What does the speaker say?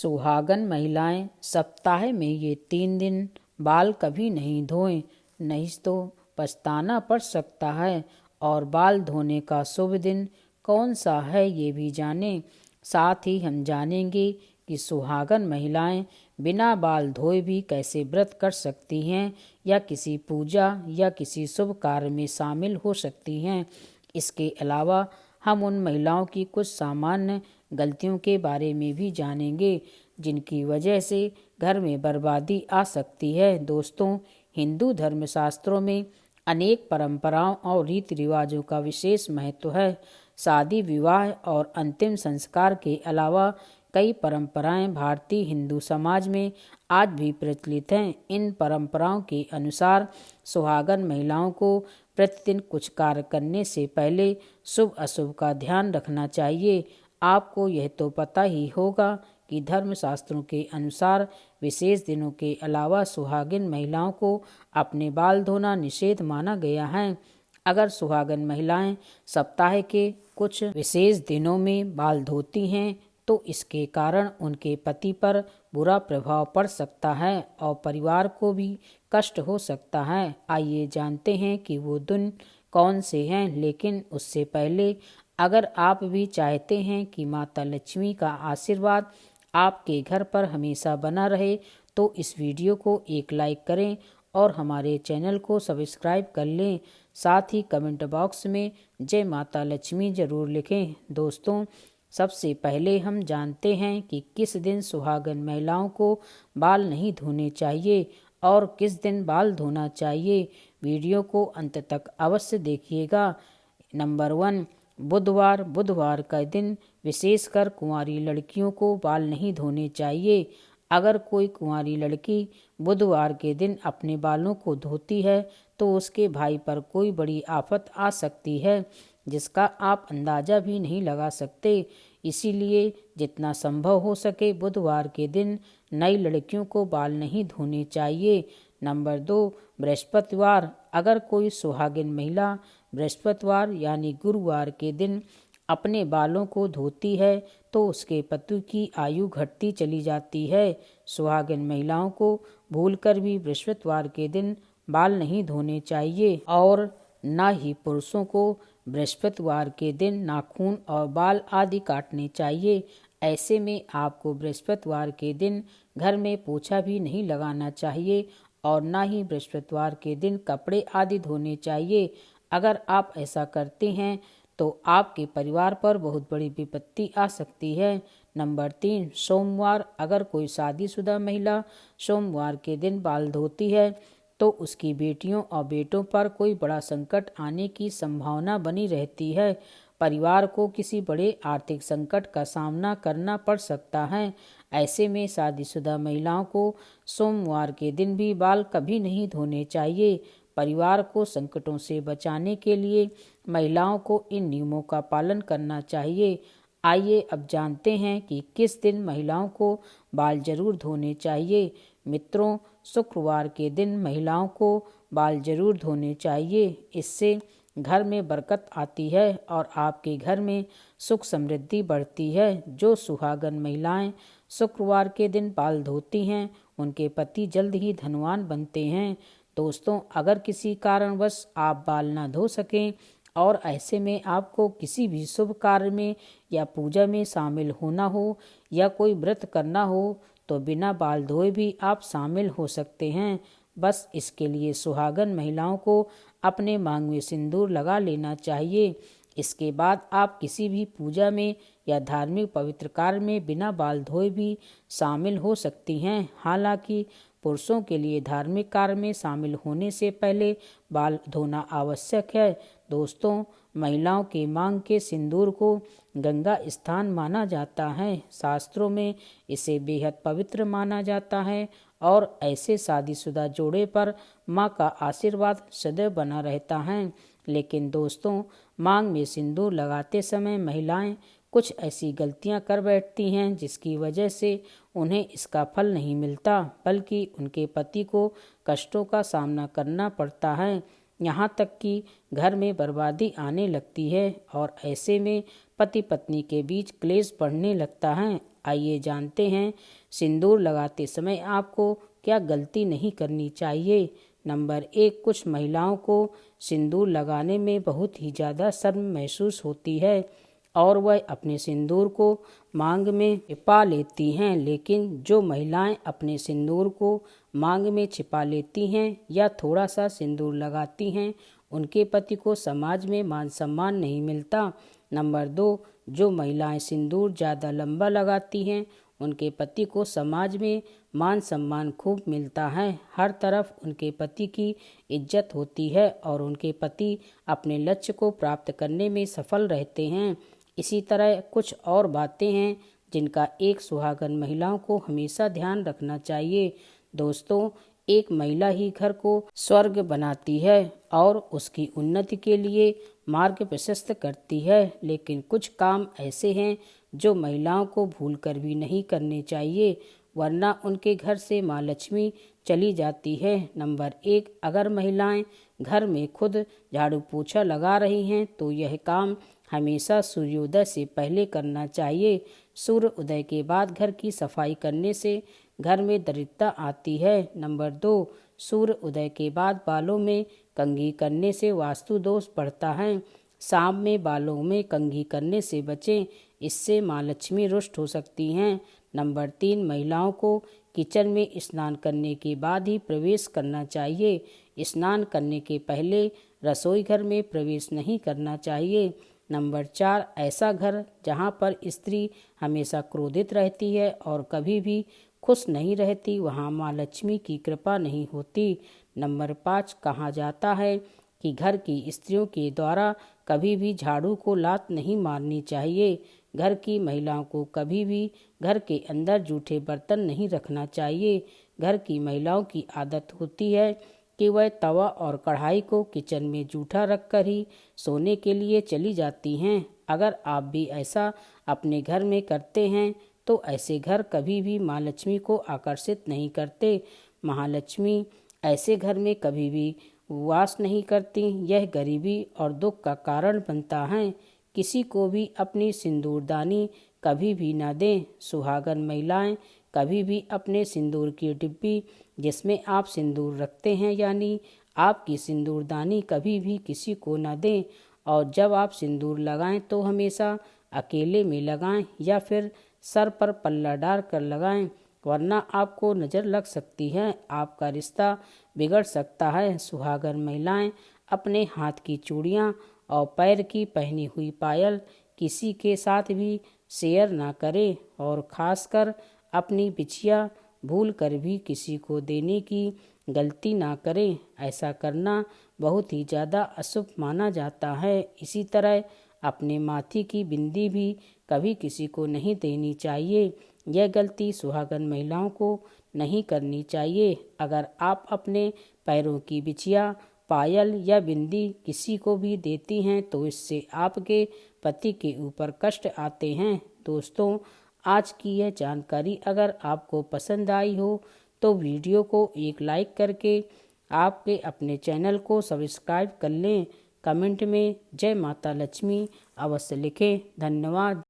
सुहागन महिलाएं सप्ताह में ये 3 दिन बाल कभी नहीं धोएं, नहीं तो पछताना पड़ सकता है। और बाल धोने का शुभ दिन कौन सा है ये भी जानें। साथ ही हम जानेंगे कि सुहागन महिलाएं बिना बाल धोए भी कैसे व्रत कर सकती हैं या किसी पूजा या किसी शुभ कार्य में शामिल हो सकती हैं। इसके अलावा हम उन महिलाओं की कुछ सामान्य गलतियों के बारे में भी जानेंगे जिनकी वजह से घर में बर्बादी आ सकती है। दोस्तों, हिंदू धर्मशास्त्रों में अनेक परंपराओं और रीति रिवाजों का विशेष महत्व है। शादी, विवाह और अंतिम संस्कार के अलावा कई परंपराएं भारतीय हिंदू समाज में आज भी प्रचलित हैं। इन परंपराओं के अनुसार सुहागन महिलाओं को प्रतिदिन कुछ कार्य करने से पहले शुभ अशुभ का ध्यान रखना चाहिए। आपको यह तो पता ही होगा कि धर्मशास्त्रों के अनुसार विशेष दिनों के अलावा सुहागिन महिलाओं को अपने बाल धोना निषेध माना गया है। अगर सुहागन महिलाएं सप्ताह के कुछ विशेष दिनों में बाल धोती हैं तो इसके कारण उनके पति पर बुरा प्रभाव पड़ सकता है और परिवार को भी कष्ट हो सकता है। आइए जानते हैं कि वो दिन कौन से हैं। लेकिन उससे पहले अगर आप भी चाहते हैं कि माता लक्ष्मी का आशीर्वाद आपके घर पर हमेशा बना रहे तो इस वीडियो को एक लाइक करें और हमारे चैनल को सब्सक्राइब कर लें। साथ ही कमेंट बॉक्स में जय माता लक्ष्मी जरूर लिखें। दोस्तों, सबसे पहले हम जानते हैं कि किस दिन सुहागन महिलाओं को बाल नहीं धोने चाहिए और किस दिन बाल धोना चाहिए। वीडियो को अंत तक अवश्य देखिएगा। नंबर 1, बुधवार का दिन विशेषकर कुंवारी लड़कियों को बाल नहीं धोने चाहिए। अगर कोई कुंवारी लड़की बुधवार के दिन अपने बालों को धोती है तो उसके भाई पर कोई बड़ी आफत आ सकती है जिसका आप अंदाजा भी नहीं लगा सकते। इसीलिए जितना संभव हो सके बुधवार के दिन नई लड़कियों को बाल नहीं धोने चाहिए। नंबर 2, बृहस्पतिवार। अगर कोई सुहागिन महिला बृहस्पतिवार यानी गुरुवार के दिन अपने बालों को धोती है तो उसके पति की आयु घटती चली जाती है। सुहागिन महिलाओं को भूलकर भी बृहस्पतिवार के दिन बाल नहीं धोने चाहिए और न ही पुरुषों को बृहस्पतिवार के दिन नाखून और बाल आदि काटने चाहिए। ऐसे में आपको बृहस्पतिवार के दिन घर में पोछा भी नहीं लगाना चाहिए और न ही बृहस्पतिवार के दिन कपड़े आदि धोने चाहिए। अगर आप ऐसा करते हैं तो आपके परिवार पर बहुत बड़ी विपत्ति आ सकती है। नंबर 3, सोमवार। अगर कोई शादीशुदा महिला सोमवार के दिन बाल धोती है तो उसकी बेटियों और बेटों पर कोई बड़ा संकट आने की संभावना बनी रहती है। परिवार को किसी बड़े आर्थिक संकट का सामना करना पड़ सकता है। ऐसे में शादीशुदा महिलाओं को सोमवार के दिन भी बाल कभी नहीं धोने चाहिए। परिवार को संकटों से बचाने के लिए महिलाओं को इन नियमों का पालन करना चाहिए। आइए अब जानते हैं कि किस दिन महिलाओं को बाल जरूर धोने चाहिए। मित्रों, शुक्रवार के दिन महिलाओं को बाल जरूर धोने चाहिए। इससे घर में बरकत आती है और आपके घर में सुख समृद्धि बढ़ती है। जो सुहागन महिलाएं शुक्रवार के दिन बाल धोती हैं उनके पति जल्द ही धनवान बनते हैं। दोस्तों, अगर किसी कारणवश आप बाल ना धो सकें और ऐसे में आपको किसी भी शुभ कार्य में या पूजा में शामिल होना हो या कोई व्रत करना हो तो बिना बाल धोए भी आप शामिल हो सकते हैं। बस इसके लिए सुहागन महिलाओं को अपने मांग में सिंदूर लगा लेना चाहिए। इसके बाद आप किसी भी पूजा में या धार्मिक पवित्र कार्य में बिना बाल धोए भी शामिल हो सकती हैं। हालांकि पुरुषों के लिए धार्मिक कार्य में शामिल होने से पहले बाल धोना आवश्यक है। दोस्तों, महिलाओं के मांग के सिंदूर को गंगा स्थान माना जाता है। शास्त्रों में इसे बेहद पवित्र माना जाता है और ऐसे शादीशुदा जोड़े पर मां का आशीर्वाद सदैव बना रहता है। लेकिन दोस्तों, मांग में सिंदूर लगाते समय महिलाएं कुछ ऐसी गलतियां कर बैठती हैं जिसकी वजह से उन्हें इसका फल नहीं मिलता बल्कि उनके पति को कष्टों का सामना करना पड़ता है। यहाँ तक कि घर में बर्बादी आने लगती है और ऐसे में पति पत्नी के बीच क्लेश बढ़ने लगता है। आइए जानते हैं सिंदूर लगाते समय आपको क्या गलती नहीं करनी चाहिए। नंबर 1, कुछ महिलाओं को सिंदूर लगाने में बहुत ही ज़्यादा शर्म महसूस होती है और वह अपने सिंदूर को मांग में छिपा लेती हैं। लेकिन जो महिलाएं अपने सिंदूर को मांग में छिपा लेती हैं या थोड़ा सा सिंदूर लगाती हैं, उनके पति को समाज में मान सम्मान नहीं मिलता। नंबर 2, जो महिलाएं सिंदूर ज़्यादा लंबा लगाती हैं, उनके पति को समाज में मान सम्मान खूब मिलता है। हर तरफ उनके पति की इज्जत होती है और उनके पति अपने लक्ष्य को प्राप्त करने में सफल रहते हैं। इसी तरह कुछ और बातें हैं जिनका एक सुहागन महिलाओं को हमेशा ध्यान रखना चाहिए। दोस्तों, एक महिला ही घर को स्वर्ग बनाती है और उसकी उन्नति के लिए मार्ग प्रशस्त करती है। लेकिन कुछ काम ऐसे हैं जो महिलाओं को भूलकर भी नहीं करने चाहिए, वरना उनके घर से माँ लक्ष्मी चली जाती है। नंबर 1, अगर महिलाएं घर में खुद झाड़ू पोछा लगा रही हैं तो यह काम हमेशा सूर्योदय से पहले करना चाहिए। सूर्य उदय के बाद घर की सफाई करने से घर में दरिद्रता आती है। नंबर 2, सूर्य उदय के बाद बालों में कंघी करने से वास्तु दोष बढ़ता है। शाम में बालों में कंघी करने से बचें, इससे माँ लक्ष्मी रुष्ट हो सकती हैं। नंबर 3, महिलाओं को किचन में स्नान करने के बाद ही प्रवेश करना चाहिए। स्नान करने के पहले रसोई घर में प्रवेश नहीं करना चाहिए। नंबर 4, ऐसा घर जहाँ पर स्त्री हमेशा क्रोधित रहती है और कभी भी खुश नहीं रहती, वहाँ माँ लक्ष्मी की कृपा नहीं होती। नंबर 5, कहा जाता है कि घर की स्त्रियों के द्वारा कभी भी झाड़ू को लात नहीं मारनी चाहिए। घर की महिलाओं को कभी भी घर के अंदर जूठे बर्तन नहीं रखना चाहिए। घर की महिलाओं की आदत होती है कि वह तवा और कढ़ाई को किचन में जूठा रखकर ही सोने के लिए चली जाती हैं। अगर आप भी ऐसा अपने घर में करते हैं तो ऐसे घर कभी भी माँ लक्ष्मी को आकर्षित नहीं करते। महालक्ष्मी ऐसे घर में कभी भी वास नहीं करती। यह गरीबी और दुख का कारण बनता है। किसी को भी अपनी सिंदूरदानी कभी भी न दें। सुहागन महिलाएं कभी भी अपने सिंदूर की डिब्बी जिसमें आप सिंदूर रखते हैं यानी आपकी सिंदूरदानी कभी भी किसी को न दें। और जब आप सिंदूर लगाएं तो हमेशा अकेले में लगाएं या फिर सर पर पल्ला डाल कर लगाएं, वरना आपको नज़र लग सकती है, आपका रिश्ता बिगड़ सकता है। सुहागन महिलाएं अपने हाथ की चूड़ियां और पैर की पहनी हुई पायल किसी के साथ भी शेयर ना करें और ख़ासकर अपनी बिछिया भूल कर भी किसी को देने की गलती ना करें। ऐसा करना बहुत ही ज़्यादा अशुभ माना जाता है। इसी तरह अपने माथे की बिंदी भी कभी किसी को नहीं देनी चाहिए। यह गलती सुहागन महिलाओं को नहीं करनी चाहिए। अगर आप अपने पैरों की बिछिया, पायल या बिंदी किसी को भी देती हैं तो इससे आपके पति के ऊपर कष्ट आते हैं। दोस्तों, आज की यह जानकारी अगर आपको पसंद आई हो तो वीडियो को एक लाइक करके आपके अपने चैनल को सब्सक्राइब कर लें। कमेंट में जय माता लक्ष्मी अवश्य लिखें। धन्यवाद।